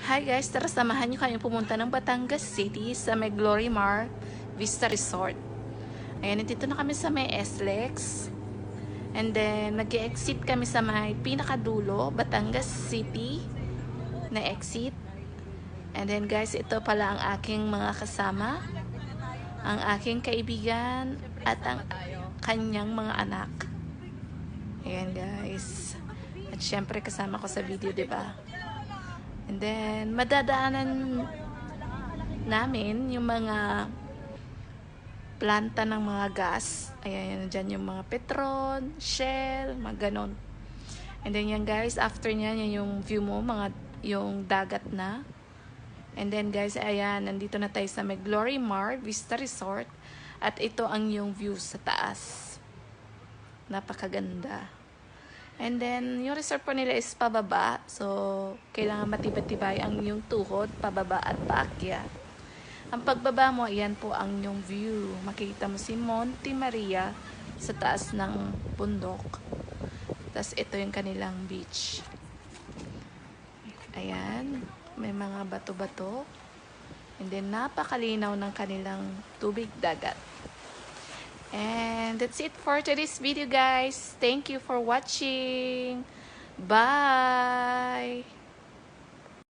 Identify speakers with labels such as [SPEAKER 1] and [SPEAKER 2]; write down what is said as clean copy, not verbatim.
[SPEAKER 1] Hi guys, tara samahan nyo kayong pumunta ng Batangas City sa may Glorimar Vista Resort. Ayan, nandito na kami sa may SLEX. And then, nag-exit kami sa may pinakadulo, Batangas City na exit. And then guys, ito pala ang aking mga kasama, ang aking kaibigan at ang kanyang mga anak. Ayan guys. At syempre kasama ko sa video, 'di ba? And then, madadaanan namin yung mga planta ng mga gas. Ayan, dyan yung mga Petron, Shell, mga ganon. And then yan guys, after nyan, yan yung view mo, yung dagat na. And then guys, ayan, nandito na tayo sa may Glorimar Vista Resort. At ito ang yung view sa taas. Napakaganda. And then, yung resort po nila is pababa. So, kailangan matibay-tibay ang yung tuhod, pababa at paakyat. Ang pagbaba mo, ayan po ang yung view. Makikita mo si Monte Maria sa taas ng bundok. Tapos, ito yung kanilang beach. Ayan. May mga bato-bato. And then, napakalinaw ng kanilang tubig dagat. And that's it for today's video guys. Thank you for watching. Bye!